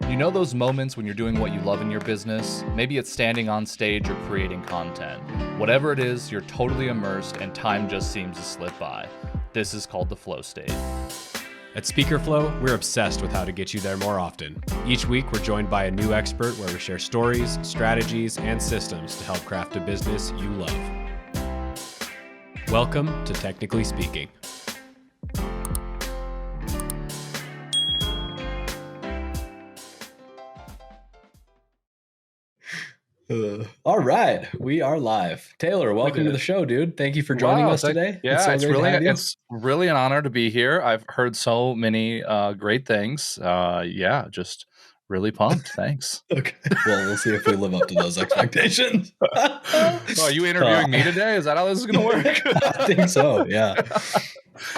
You know those moments when you're doing what you love in your business? Maybe it's standing on stage or creating content. Whatever it is, you're totally immersed and time just seems to slip by. This is called the flow state. At SpeakerFlow, we're obsessed with how to get you there more often. Each week, we're joined by a new expert where we share stories, strategies, and systems to help craft a business you love. Welcome to Technically Speaking. All right, we are live. Taylor, welcome to the show, dude. Thank you for joining us today. Yeah, it's really an honor to be here. I've heard so many great things. Just really pumped. Thanks. Okay. Well, we'll see if we live up to those expectations. Are you interviewing me today? Is that how this is going to work? I think so. Yeah.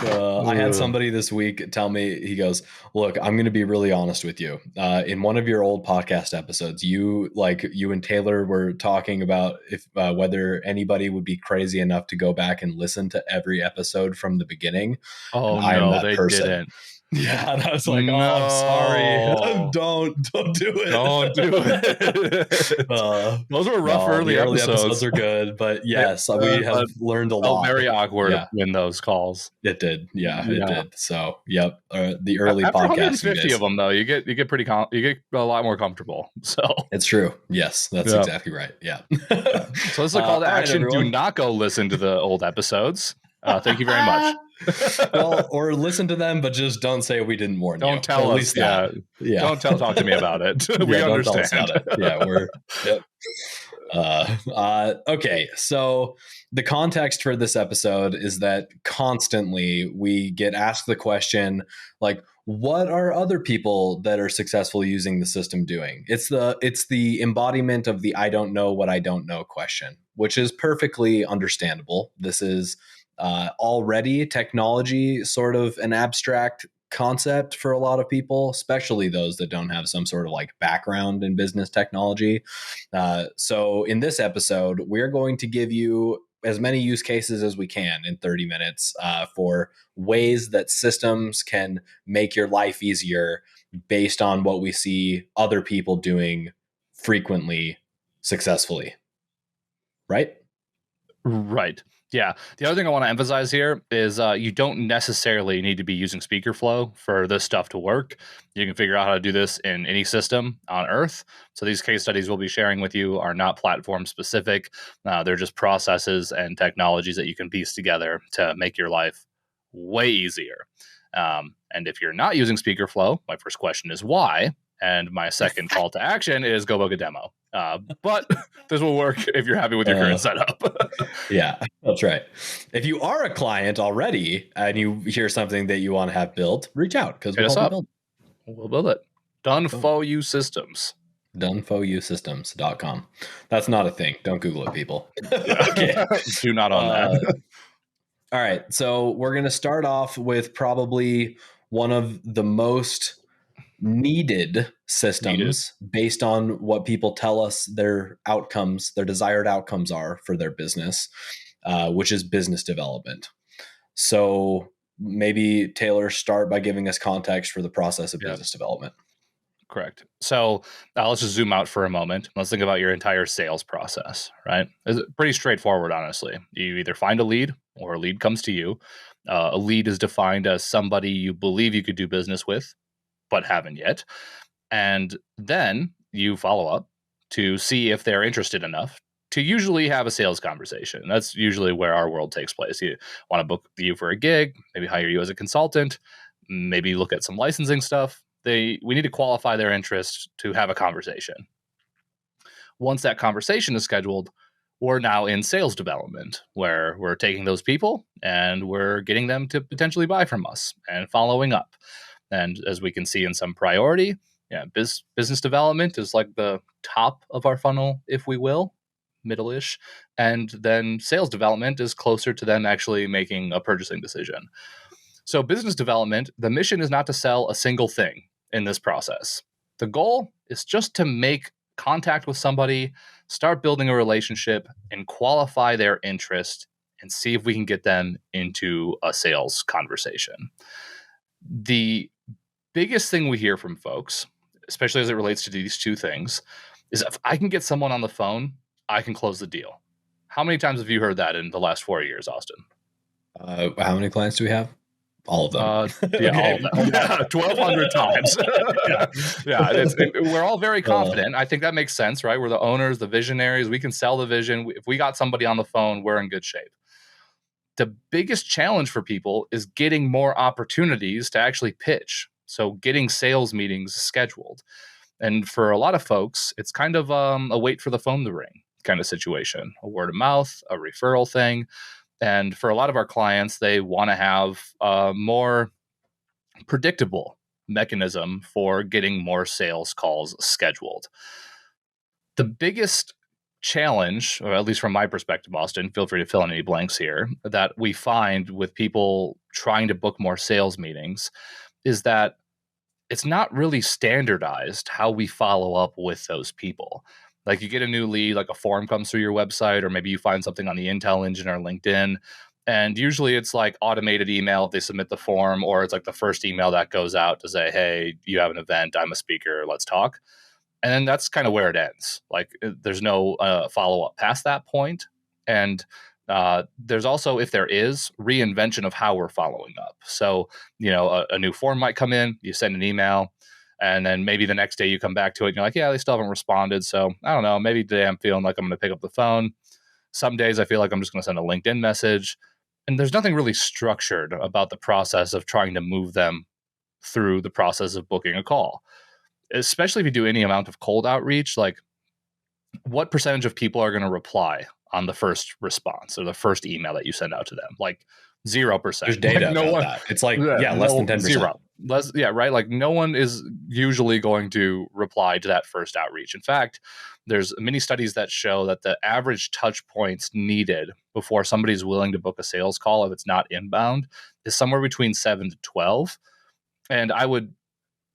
I had somebody this week tell me, he goes, look, I'm going to be really honest with you. In one of your old podcast episodes, you and Taylor were talking about if whether anybody would be crazy enough to go back and listen to every episode from the beginning. Oh, no, they didn't. Yeah, and I was like, no. I'm sorry. Don't do it. Don't do it. Those were rough early episodes are good, but yes, we have learned a lot. Very awkward in those calls. It did. Yeah, it did. So, yep. The early after podcast 150 of them, though, you get you get a lot more comfortable. So it's true. Yes, that's exactly right. Yeah. So this is a call to action. Do not go listen to the old episodes. Thank you very much. Well, or listen to them, but just don't say we didn't warn you. Don't tell us. Yeah. Don't talk to me about it. We understand. Yeah, we're. Yep. Okay, so the context for this episode is that constantly we get asked the question, like, what are other people that are successful using the system doing? It's the embodiment of the I don't know what I don't know question, which is perfectly understandable. This is already technology, sort of an abstract concept for a lot of people, especially those that don't have some sort of like background in business technology. So in this episode, we're going to give you as many use cases as we can in 30 minutes for ways that systems can make your life easier based on what we see other people doing frequently, successfully. Right? Right. Yeah. The other thing I want to emphasize here is you don't necessarily need to be using SpeakerFlow for this stuff to work. You can figure out how to do this in any system on Earth. So these case studies we'll be sharing with you are not platform specific. They're just processes and technologies that you can piece together to make your life way easier. And if you're not using SpeakerFlow, my first question is why? And my second call to action is go book a demo. But this will work if you're happy with your current setup. Yeah, that's right. If you are a client already and you hear something that you want to have built, reach out because we'll build it. Done for you systems. Doneforyousystems.com. That's not a thing. Don't Google it, people. Okay. Do not on that. All right. So we're going to start off with probably one of the most needed systems based on what people tell us their desired outcomes are for their business, which is business development. So maybe Taylor, start by giving us context for the process of business development. Correct. So let's just zoom out for a moment. Let's think about your entire sales process, right? It's pretty straightforward, honestly. You either find a lead or a lead comes to you. A lead is defined as somebody you believe you could do business with, but haven't yet. And then you follow up to see if they're interested enough to usually have a sales conversation. That's usually where our world takes place. You want to book you for a gig, maybe hire you as a consultant, maybe look at some licensing stuff. We need to qualify their interest to have a conversation. Once that conversation is scheduled, we're now in sales development, where we're taking those people and we're getting them to potentially buy from us and following up. And as we can see in some priority, business development is like the top of our funnel, if we will, middle-ish. And then sales development is closer to them actually making a purchasing decision. So business development, the mission is not to sell a single thing in this process. The goal is just to make contact with somebody, start building a relationship, and qualify their interest and see if we can get them into a sales conversation. The biggest thing we hear from folks especially as it relates to these two things, is if I can get someone on the phone, I can close the deal. How many times have you heard that in the last 4 years, Austin? How many clients do we have? All of them. Yeah, all of Okay. them. 1,200 times. yeah. We're all very confident. I think that makes sense, right? We're the owners, the visionaries. We can sell the vision. If we got somebody on the phone, we're in good shape. The biggest challenge for people is getting more opportunities to actually pitch. So getting sales meetings scheduled. And for a lot of folks, it's kind of a wait for the phone to ring kind of situation, a word of mouth, a referral thing. And for a lot of our clients, they want to have a more predictable mechanism for getting more sales calls scheduled. The biggest challenge, or at least from my perspective, Austin, feel free to fill in any blanks here, that we find with people trying to book more sales meetings is that it's not really standardized how we follow up with those people. Like you get a new lead, like a form comes through your website, or maybe you find something on the Intel engine or LinkedIn. And usually it's like automated email if they submit the form, or it's like the first email that goes out to say, hey, you have an event, I'm a speaker, let's talk. And then that's kind of where it ends. Like there's no follow up past that point. And there's also, if there is, reinvention of how we're following up. So, a new form might come in, you send an email, and then maybe the next day you come back to it and you're like, yeah, they still haven't responded. So I don't know, maybe today I'm feeling like I'm going to pick up the phone. Some days I feel like I'm just going to send a LinkedIn message. And there's nothing really structured about the process of trying to move them through the process of booking a call, especially if you do any amount of cold outreach. Like, what percentage of people are going to reply on the first response or the first email that you send out to them? Like 0%. There's data like, no about one, that. It's like, less than 10%. Zero. Right? Like no one is usually going to reply to that first outreach. In fact, there's many studies that show that the average touch points needed before somebody's willing to book a sales call, if it's not inbound, is somewhere between 7 to 12. And I would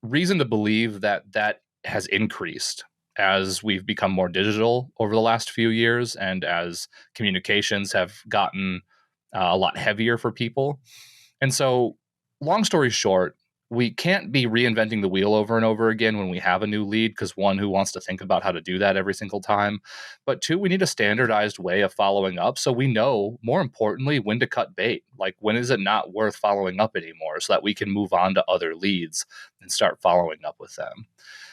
reason to believe that that has increased as we've become more digital over the last few years and as communications have gotten a lot heavier for people. And so, long story short, we can't be reinventing the wheel over and over again when we have a new lead, because one, who wants to think about how to do that every single time? But two, we need a standardized way of following up so we know, more importantly, when to cut bait. Like, when is it not worth following up anymore, so that we can move on to other leads and start following up with them.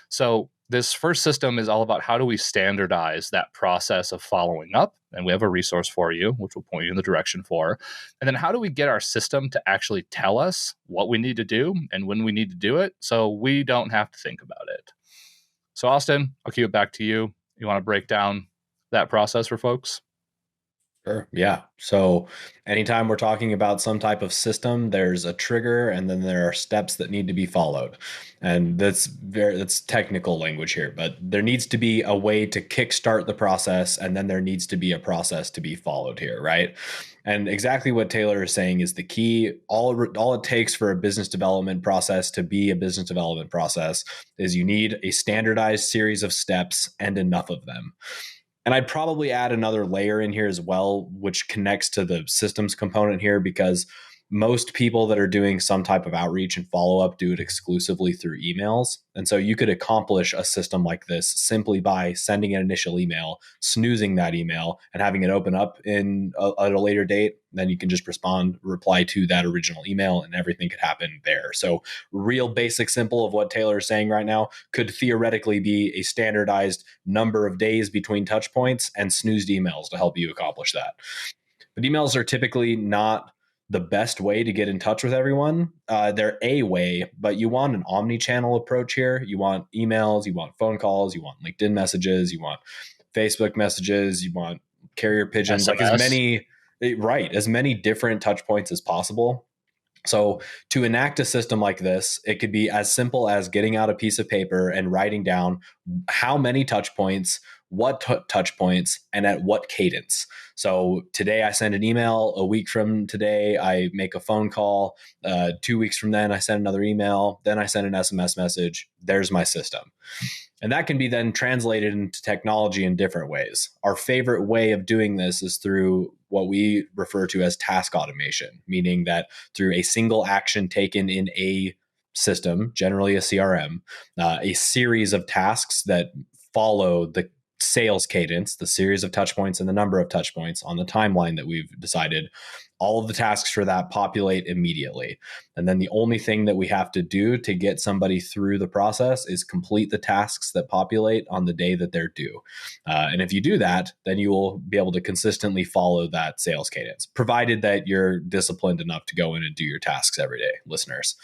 So this first system is all about how do we standardize that process of following up? And we have a resource for you, which will point you in the direction for. And then how do we get our system to actually tell us what we need to do and when we need to do it, so we don't have to think about it? So Austin, I'll keep it back to you. You want to break down that process for folks? Sure. Yeah. So anytime we're talking about some type of system, there's a trigger and then there are steps that need to be followed. And that's technical language here, but there needs to be a way to kickstart the process, and then there needs to be a process to be followed here, right? And exactly what Taylor is saying is the key. All it takes for a business development process to be a business development process is you need a standardized series of steps and enough of them. And I'd probably add another layer in here as well, which connects to the systems component here, because most people that are doing some type of outreach and follow up do it exclusively through emails. And so you could accomplish a system like this simply by sending an initial email, snoozing that email, and having it open up at a later date. Then you can just reply to that original email, and everything could happen there. So real basic simple of what Taylor is saying right now could theoretically be a standardized number of days between touch points and snoozed emails to help you accomplish that. But emails are typically not the best way to get in touch with everyone. They're a way, but you want an omni-channel approach here. You want emails, you want phone calls, you want LinkedIn messages, you want Facebook messages, you want carrier pigeons, SMS. like as many different touch points as possible. So to enact a system like this, it could be as simple as getting out a piece of paper and writing down how many touch points, what touch points, and at what cadence. So today I send an email. A week from today, I make a phone call. 2 weeks from then, I send another email. Then I send an SMS message. There's my system. And that can be then translated into technology in different ways. Our favorite way of doing this is through what we refer to as task automation, meaning that through a single action taken in a system, generally a CRM, a series of tasks that follow the sales cadence, the series of touch points and the number of touch points on the timeline that we've decided. All of the tasks for that populate immediately. And then the only thing that we have to do to get somebody through the process is complete the tasks that populate on the day that they're due. And if you do that, then you will be able to consistently follow that sales cadence, provided that you're disciplined enough to go in and do your tasks every day, listeners.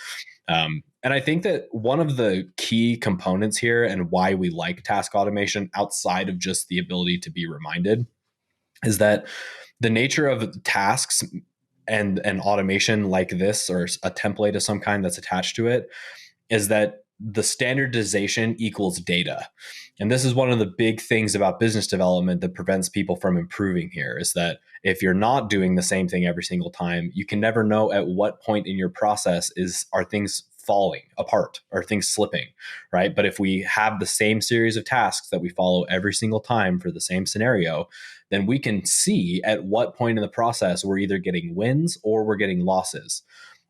And I think that one of the key components here and why we like task automation outside of just the ability to be reminded is that the nature of tasks and automation like this, or a template of some kind that's attached to it, is that the standardization equals data. And this is one of the big things about business development that prevents people from improving here, is that if you're not doing the same thing every single time, you can never know at what point in your process are things falling apart or things slipping, right? But if we have the same series of tasks that we follow every single time for the same scenario, then we can see at what point in the process we're either getting wins or we're getting losses.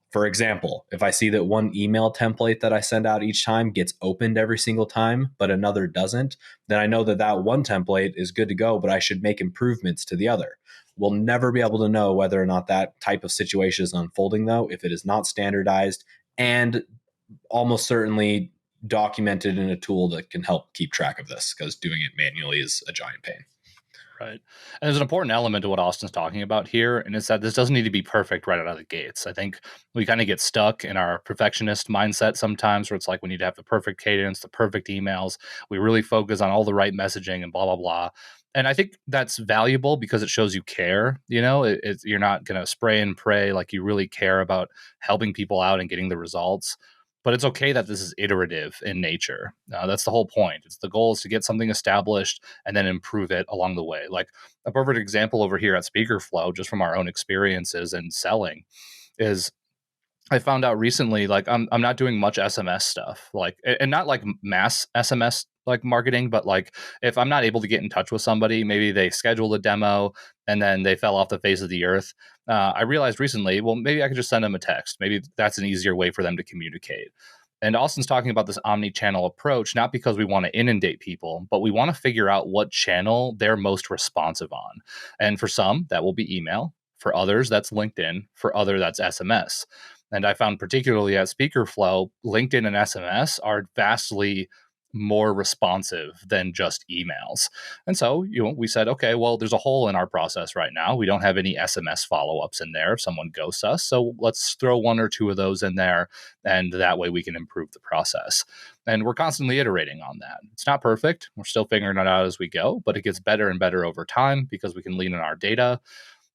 For example, if I see that one email template that I send out each time gets opened every single time, but another doesn't, then I know that that one template is good to go, but I should make improvements to the other. We'll never be able to know whether or not that type of situation is unfolding, though, if it is not standardized and almost certainly documented in a tool that can help keep track of this, because doing it manually is a giant pain. Right. And there's an important element to what Austin's talking about here, and it's that this doesn't need to be perfect right out of the gates. I think we kind of get stuck in our perfectionist mindset sometimes, where it's like we need to have the perfect cadence, the perfect emails. We really focus on all the right messaging and blah, blah, blah. And I think that's valuable because it shows you care. You're not going to spray and pray, like you really care about helping people out and getting the results. But it's okay that this is iterative in nature. That's the whole point. The goal is to get something established and then improve it along the way. Like a perfect example over here at SpeakerFlow, just from our own experiences and selling, is I found out recently, like I'm not doing much SMS stuff, like, and not like mass SMS like marketing, but like if I'm not able to get in touch with somebody, maybe they scheduled a demo and then they fell off the face of the earth. I realized recently, well, maybe I could just send them a text. Maybe that's an easier way for them to communicate. And Austin's talking about this omni-channel approach, not because we want to inundate people, but we want to figure out what channel they're most responsive on. And for some, that will be email. For others, that's LinkedIn. For others, that's SMS. And I found particularly at SpeakerFlow, LinkedIn and SMS are vastly more responsive than just emails. And so, we said, okay, well, there's a hole in our process right now. We don't have any SMS follow-ups in there if someone ghosts us. So let's throw one or two of those in there. And that way we can improve the process. And we're constantly iterating on that. It's not perfect. We're still figuring it out as we go, but it gets better and better over time because we can lean on our data.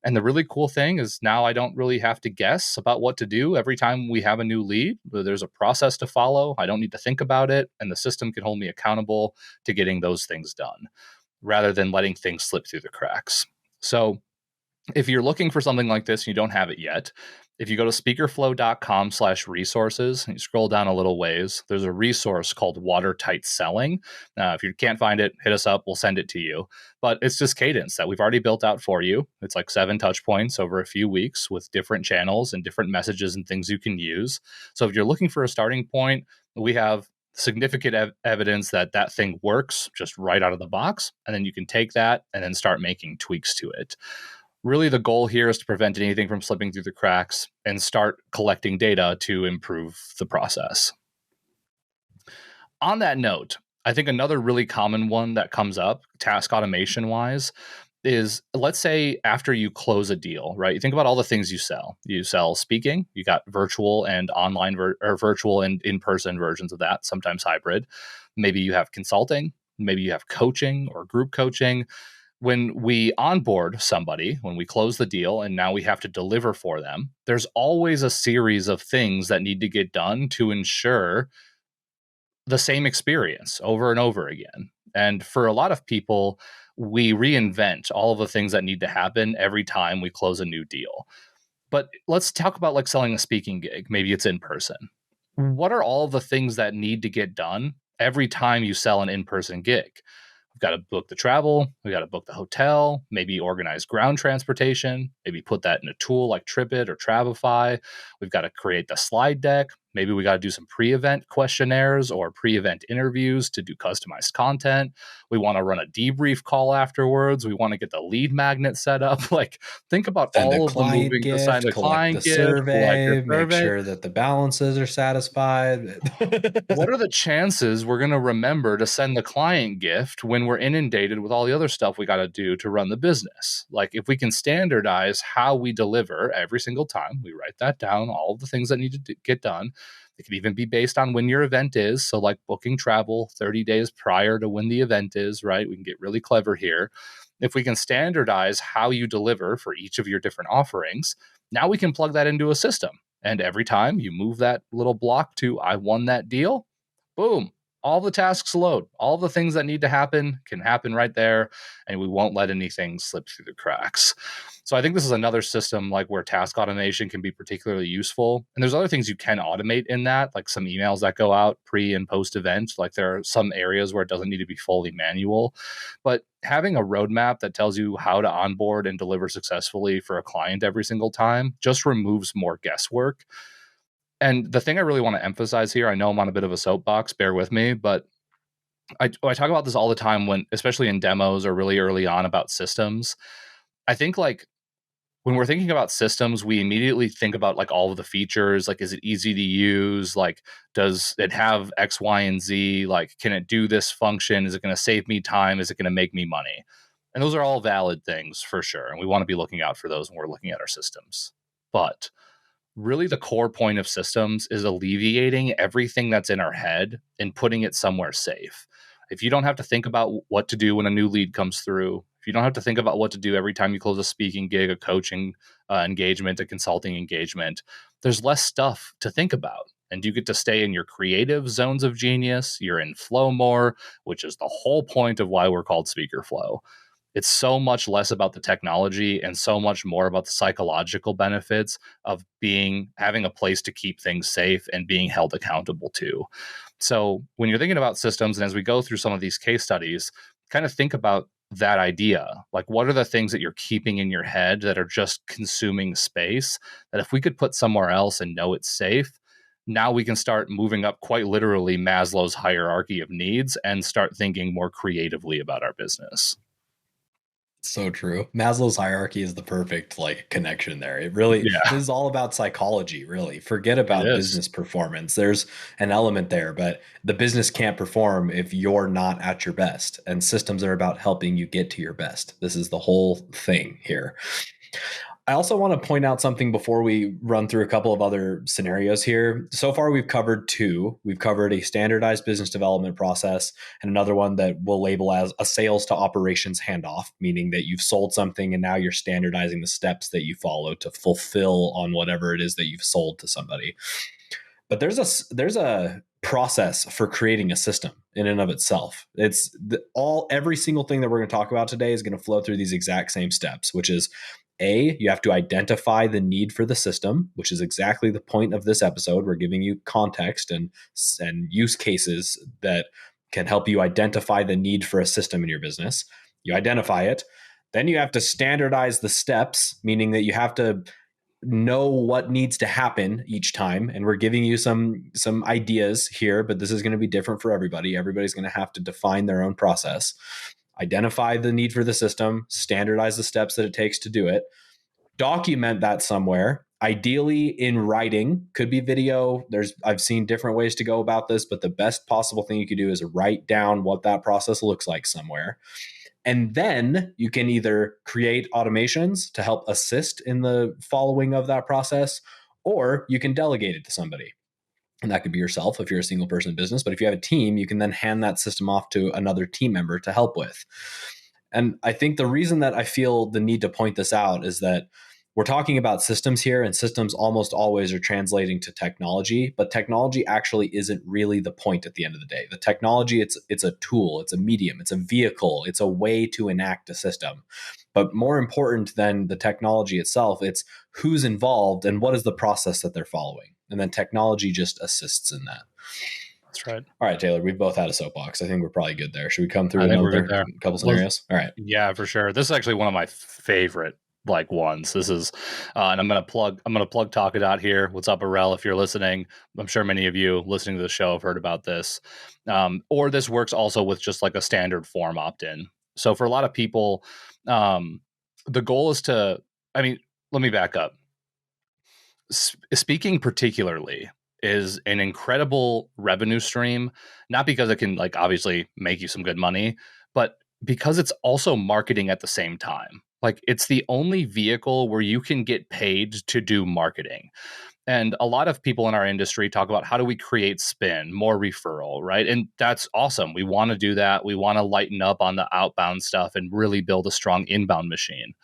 And the really cool thing is now I don't really have to guess about what to do every time we have a new lead. There's a process to follow. I don't need to think about it. And the system can hold me accountable to getting those things done rather than letting things slip through the cracks. So if you're looking for something like this and you don't have it yet, if you go to speakerflow.com/resources and you scroll down a little ways, there's a resource called Watertight Selling. If you can't find it, hit us up. We'll send it to you. But it's just cadence that we've already built out for you. It's like 7 touch points over a few weeks with different channels and different messages and things you can use. So if you're looking for a starting point, we have significant evidence that that thing works just right out of the box. And then you can take that and then start making tweaks to it. Really, the goal here is to prevent anything from slipping through the cracks and start collecting data to improve the process. On that note, I think another really common one that comes up, task automation wise, is let's say after you close a deal, right? You think about all the things you sell. You sell speaking, you got virtual and online or virtual and in-person versions of that, sometimes hybrid. Maybe you have consulting, maybe you have coaching or group coaching. When we onboard somebody, when we close the deal and now we have to deliver for them, there's always a series of things that need to get done to ensure the same experience over and over again. And for a lot of people, we reinvent all of the things that need to happen every time we close a new deal. But let's talk about like selling a speaking gig. Maybe it's in person. What are all of the things that need to get done every time you sell an in-person gig? We've got to book the travel. We got to book the hotel, maybe organize ground transportation, maybe put that in a tool like TripIt or Travify. We've got to create the slide deck, Maybe we got to do some pre-event questionnaires or pre-event interviews to do customized content. We want to run a debrief call afterwards. We want to get the lead magnet set up. Like, think about Send a all of the client moving to sign gift, the collect the client gift, collect your survey, make survey. sure that the balances are satisfied. What are the chances we're going to remember to send the client gift when we're inundated with all the other stuff we got to do to run the business? Like, if we can standardize how we deliver every single time, we write that down, all of the things that need to get done. It can even be based on when your event is. So, like booking travel 30 days prior to when the event is, right? We can get really clever here. If we can standardize how you deliver for each of your different offerings, now we can plug that into a system. And every time you move that little block to I won that deal, boom, all the tasks load. All the things that need to happen can happen right there, and we won't let anything slip through the cracks. So I think this is another system like where task automation can be particularly useful. And there's other things you can automate in that, like some emails that go out pre and post event. Like there are some areas where it doesn't need to be fully manual. But having a roadmap that tells you how to onboard and deliver successfully for a client every single time just removes more guesswork. And the thing I really want to emphasize here, I know I'm on a bit of a soapbox, bear with me, but I talk about this all the time when, especially in demos or really early on about systems. I think like when we're thinking about systems, we immediately think about like all of the features. Like, is it easy to use? Like, does it have X, Y, and Z? Like, can it do this function? Is it going to save me time? Is it going to make me money? And those are all valid things for sure. And we want to be looking out for those when we're looking at our systems. But really, the core point of systems is alleviating everything that's in our head and putting it somewhere safe. If you don't have to think about what to do when a new lead comes through, if you don't have to think about what to do every time you close a speaking gig, a coaching engagement, a consulting engagement, there's less stuff to think about. And you get to stay in your creative zones of genius. You're in flow more, which is the whole point of why we're called SpeakerFlow. It's so much less about the technology and so much more about the psychological benefits of having a place to keep things safe and being held accountable to. So when you're thinking about systems, and as we go through some of these case studies, kind of think about that idea. Like, what are the things that you're keeping in your head that are just consuming space that if we could put somewhere else and know it's safe, now we can start moving up quite literally Maslow's hierarchy of needs and start thinking more creatively about our business. So true. Maslow's hierarchy is the perfect like connection there. It really Yeah, this is all about psychology, really. Forget it about is. business performance. There's an element there, but the business can't perform if you're not at your best. And systems are about helping you get to your best. This is the whole thing here. I also want to point out something before we run through a couple of other scenarios here. So far, we've covered two. We've covered a standardized business development process and another one that we'll label as a sales to operations handoff, meaning that you've sold something and now you're standardizing the steps that you follow to fulfill on whatever it is that you've sold to somebody. But there's a process for creating a system in and of itself. It's every single thing that we're going to talk about today is going to flow through these exact same steps, which is you have to identify the need for the system, which is exactly the point of this episode. We're giving you context and use cases that can help you identify the need for a system in your business. You identify it. Then you have to standardize the steps, meaning that you have to know what needs to happen each time. And we're giving you some ideas here, but this is going to be different for everybody. Everybody's going to have to define their own process. Identify the need for the system, standardize the steps that it takes to do it, document that somewhere, ideally in writing, could be video. I've seen different ways to go about this, but the best possible thing you could do is write down what that process looks like somewhere. And then you can either create automations to help assist in the following of that process, or you can delegate it to somebody. And that could be yourself if you're a single person business. But if you have a team, you can then hand that system off to another team member to help with. And I think the reason that I feel the need to point this out is that we're talking about systems here, and systems almost always are translating to technology, but technology actually isn't really the point at the end of the day. The technology, it's a tool, it's a medium, it's a vehicle, it's a way to enact a system. But more important than the technology itself, it's who's involved and what is the process that they're following. And then technology just assists in that. That's right. All right, Taylor, we've both had a soapbox. I think we're probably good there. Should we come through I think we're another good there. couple scenarios? All right. Yeah, for sure. This is actually one of my favorite like ones. This is, and I'm gonna plug Talkadot here. What's up, Arel? If you're listening, I'm sure many of you listening to the show have heard about this. Or this works also with just like a standard form opt-in. So for a lot of people, the goal is to. I mean, let me back up. Speaking particularly is an incredible revenue stream, not because it can like obviously make you some good money, but because it's also marketing at the same time. Like it's the only vehicle where you can get paid to do marketing. And a lot of people in our industry talk about how do we create spin, more referral, right? And that's awesome. We want to do that. We want to lighten up on the outbound stuff and really build a strong inbound machine.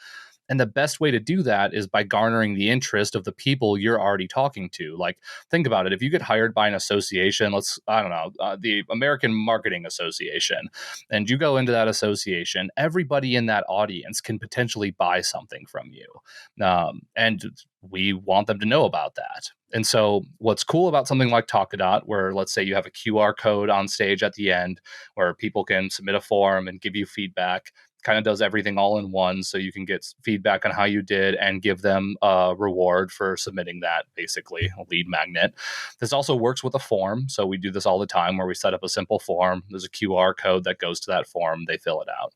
And the best way to do that is by garnering the interest of the people you're already talking to. Like, think about it. If you get hired by an association, I don't know, the American Marketing Association, and you go into that association, everybody in that audience can potentially buy something from you. And we want them to know about that. And so what's cool about something like Talkadot, where let's say you have a QR code on stage at the end where people can submit a form and give you feedback, kind of does everything all in one, so you can get feedback on how you did and give them a reward for submitting that, basically a lead magnet. This also works with a form, so we do this all the time where we set up a simple form. There's a QR code that goes to that form. They fill it out.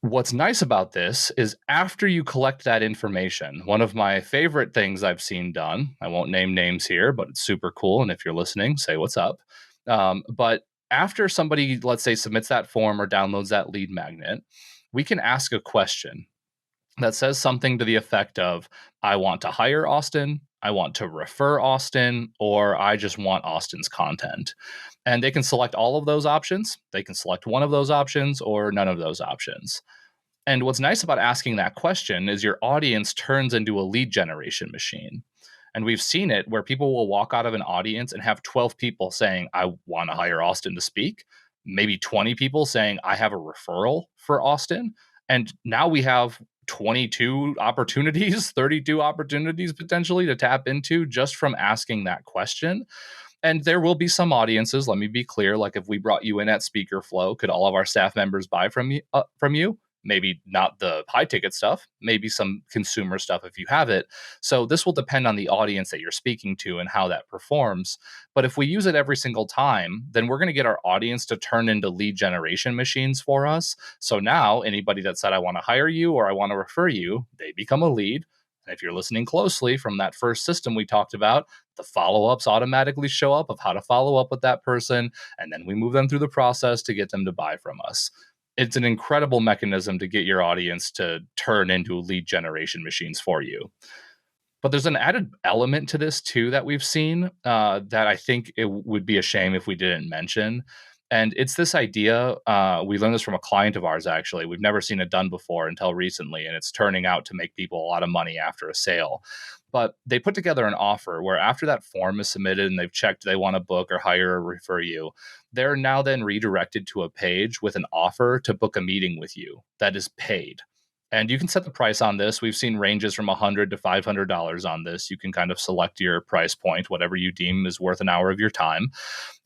What's nice about this is after you collect that information, one of my favorite things I've seen done, I won't name names here, but it's super cool, and if you're listening, say what's up. But after somebody, let's say, submits that form or downloads that lead magnet, we can ask a question that says something to the effect of, I want to hire Austin, I want to refer Austin, or I just want Austin's content. And they can select all of those options. They can select one of those options or none of those options. And what's nice about asking that question is your audience turns into a lead generation machine. And we've seen it where people will walk out of an audience and have 12 people saying, I want to hire Austin to speak. Maybe 20 people saying, I have a referral for Austin. And now we have 22 opportunities, 32 opportunities potentially to tap into just from asking that question. And there will be some audiences, let me be clear, like if we brought you in at SpeakerFlow, could all of our staff members buy from you? Maybe not the high ticket stuff, maybe some consumer stuff if you have it. So this will depend on the audience that you're speaking to and how that performs. But if we use it every single time, then we're going to get our audience to turn into lead generation machines for us. So now anybody that said, I want to hire you or I want to refer you, they become a lead. And if you're listening closely from that first system we talked about, the follow-ups automatically show up of how to follow up with that person. And then we move them through the process to get them to buy from us. It's an incredible mechanism to get your audience to turn into lead generation machines for you. But there's an added element to this too that we've seen that I think it would be a shame if we didn't mention. And it's this idea, we learned this from a client of ours, actually. We've never seen it done before until recently, and it's turning out to make people a lot of money after a sale. But they put together an offer where after that form is submitted and they've checked they want to book or hire or refer you, they're now then redirected to a page with an offer to book a meeting with you that is paid. And you can set the price on this. We've seen ranges from $100 to $500 on this. You can kind of select your price point, whatever you deem is worth an hour of your time.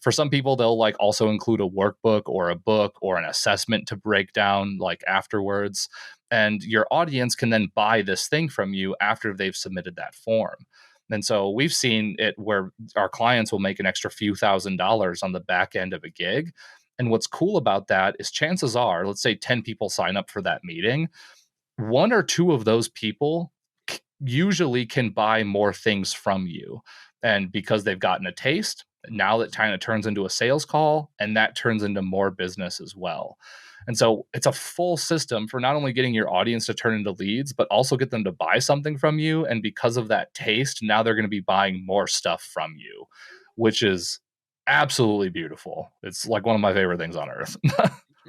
For some people, they'll like also include a workbook or a book or an assessment to break down like afterwards. And your audience can then buy this thing from you after they've submitted that form. And so we've seen it where our clients will make an extra few $1,000s on the back end of a gig. And what's cool about that is chances are, let's say 10 people sign up for that meeting, one or two of those people usually can buy more things from you. And because they've gotten a taste, now that kind of turns into a sales call, and that turns into more business as well. And so it's a full system for not only getting your audience to turn into leads, but also get them to buy something from you. And because of that taste, now they're going to be buying more stuff from you, which is absolutely beautiful. It's like one of my favorite things on earth.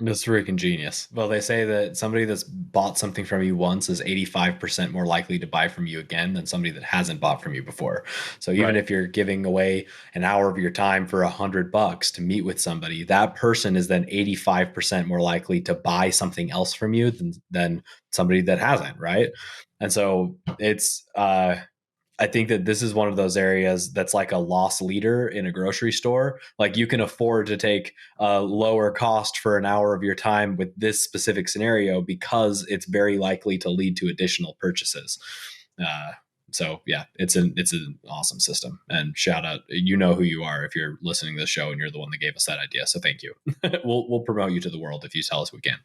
It's freaking genius. Well, they say that somebody that's bought something from you once is 85% more likely to buy from you again than somebody that hasn't bought from you before. So even if you're giving away an hour of your time for $100 to meet with somebody, that person is then 85% more likely to buy something else from you than somebody that hasn't, right? And so it's I think that this is one of those areas that's like a loss leader in a grocery store. Like you can afford to take a lower cost for an hour of your time with this specific scenario because it's very likely to lead to additional purchases. So yeah, it's an awesome system. And shout out, you know who you are if you're listening to the show and you're the one that gave us that idea. So thank you. We'll promote you to the world if you tell us we can.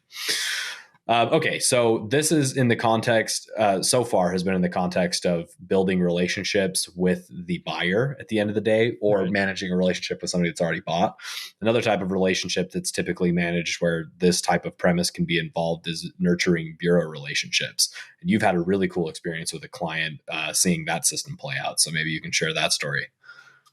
Okay, so this is in the context, so far has been in the context of building relationships with the buyer at the end of the day, or Right. managing a relationship with somebody that's already bought. Another type of relationship that's typically managed where this type of premise can be involved is nurturing bureau relationships. And you've had a really cool experience with a client seeing that system play out. So maybe you can share that story.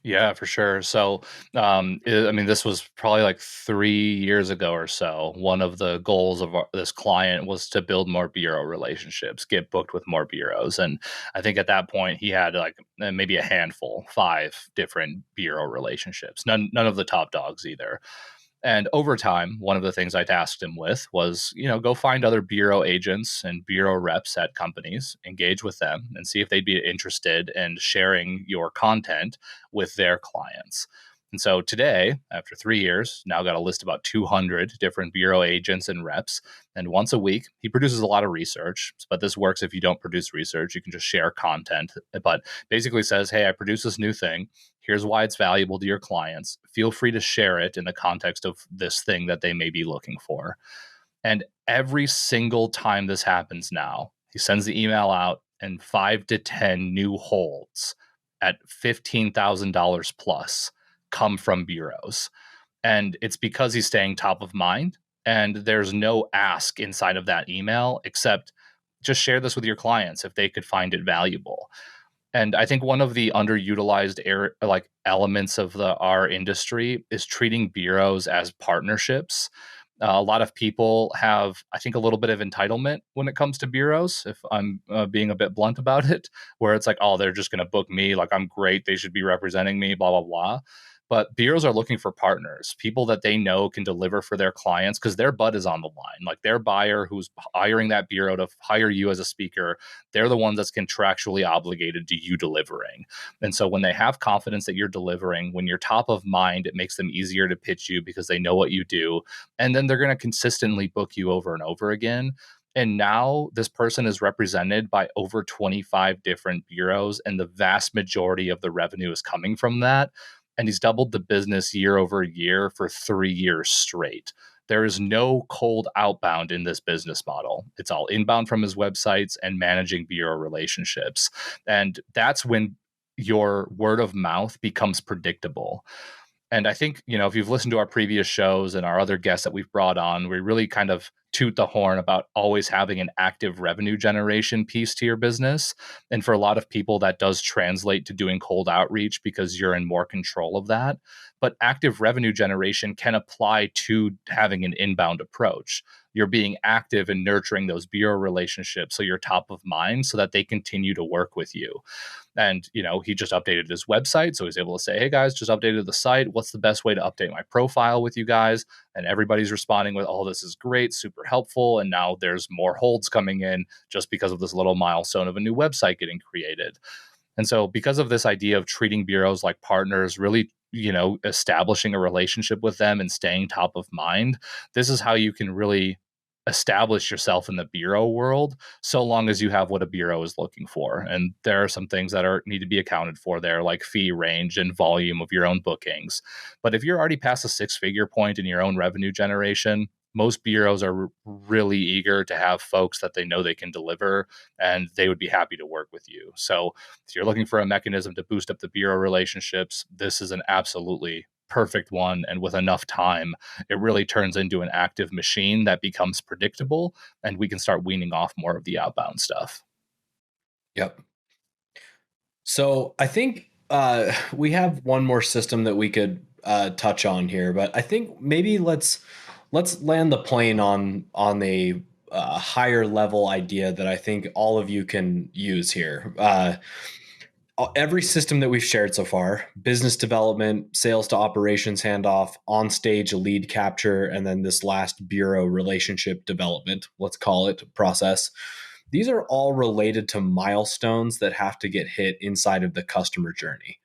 Yeah, for sure. So, I mean, this was probably like 3 years ago or so. One of the goals of this client was to build more bureau relationships, get booked with more bureaus. And I think at that point he had like maybe a handful, 5 different bureau relationships, none of the top dogs either. And over time, one of the things I tasked him with was, go find other bureau agents and bureau reps at companies, engage with them, and see if they'd be interested in sharing your content with their clients. And so today, after 3 years, now got a list of about 200 different bureau agents and reps. And once a week, he produces a lot of research. But this works if you don't produce research, you can just share content. But basically says, hey, I produce this new thing. Here's why it's valuable to your clients. Feel free to share it in the context of this thing that they may be looking for. And every single time this happens now, he sends the email out and 5 to 10 new holds at $15,000 plus come from bureaus. And it's because he's staying top of mind. And there's no ask inside of that email except just share this with your clients if they could find it valuable. And I think one of the underutilized elements of our industry is treating bureaus as partnerships. A lot of people have, I think, a little bit of entitlement when it comes to bureaus, if I'm being a bit blunt about it, where it's like, oh, they're just going to book me. Like, I'm great. They should be representing me, blah, blah, blah. But bureaus are looking for partners, people that they know can deliver for their clients because their butt is on the line. Like their buyer who's hiring that bureau to hire you as a speaker, they're the ones that's contractually obligated to you delivering. And so when they have confidence that you're delivering, when you're top of mind, it makes them easier to pitch you because they know what you do. And then they're going to consistently book you over and over again. And now this person is represented by over 25 different bureaus, and the vast majority of the revenue is coming from that. And he's doubled the business year over year for 3 years straight. There is no cold outbound in this business model. It's all inbound from his websites and managing bureau relationships. And that's when your word of mouth becomes predictable. And I think, if you've listened to our previous shows and our other guests that we've brought on, we really kind of toot the horn about always having an active revenue generation piece to your business. And for a lot of people, that does translate to doing cold outreach because you're in more control of that. But active revenue generation can apply to having an inbound approach. You're being active and nurturing those bureau relationships so you're top of mind so that they continue to work with you. And, he just updated his website. So he's able to say, hey guys, just updated the site. What's the best way to update my profile with you guys? And everybody's responding with, oh, this is great, super helpful. And now there's more holds coming in just because of this little milestone of a new website getting created. And so because of this idea of treating bureaus like partners, really, establishing a relationship with them and staying top of mind, this is how you can really establish yourself in the bureau world, so long as you have what a bureau is looking for. And there are some things that need to be accounted for there, like fee range and volume of your own bookings. But if you're already past a 6-figure point in your own revenue generation, most bureaus are really eager to have folks that they know they can deliver, and they would be happy to work with you. So if you're looking for a mechanism to boost up the bureau relationships, this is an absolutely perfect one. And with enough time, it really turns into an active machine that becomes predictable, and we can start weaning off more of the outbound stuff. Yep. So I think we have one more system that we could touch on here, but I think maybe let's land the plane on a higher level idea that I think all of you can use here. Every system that we've shared so far, business development, sales to operations handoff, on stage lead capture, and then this last bureau relationship development, let's call it process. These are all related to milestones that have to get hit inside of the customer journey.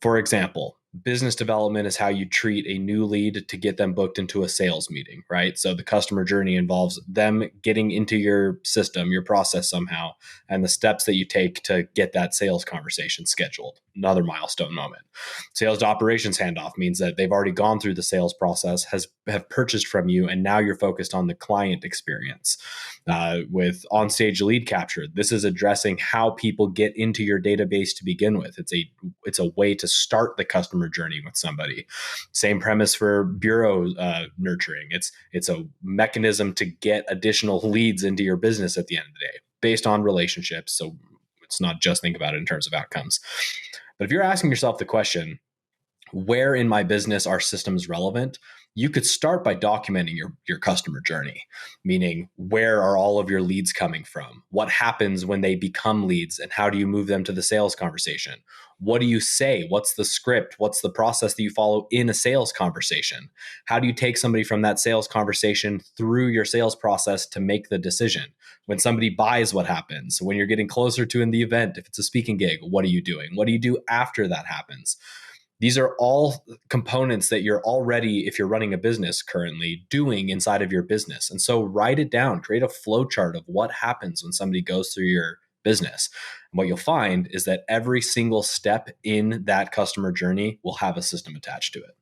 For example, business development is how you treat a new lead to get them booked into a sales meeting, right? So the customer journey involves them getting into your system, your process somehow, and the steps that you take to get that sales conversation scheduled. Another milestone moment. Sales to operations handoff means that they've already gone through the sales process, have purchased from you, and now you're focused on the client experience. With on-stage lead capture, this is addressing how people get into your database to begin with. It's a way to start the customer journey with somebody. Same premise for bureau nurturing. It's a mechanism to get additional leads into your business at the end of the day, based on relationships. So it's not just think about it in terms of outcomes. But if you're asking yourself the question, where in my business are systems relevant? You could start by documenting your customer journey, meaning where are all of your leads coming from? What happens when they become leads, and how do you move them to the sales conversation? What do you say? What's the script? What's the process that you follow in a sales conversation? How do you take somebody from that sales conversation through your sales process to make the decision? When somebody buys, what happens? When you're getting closer to in the event, if it's a speaking gig, what are you doing? What do you do after that happens? These are all components that you're already, if you're running a business currently, doing inside of your business. And so write it down, create a flow chart of what happens when somebody goes through your business. And what you'll find is that every single step in that customer journey will have a system attached to it.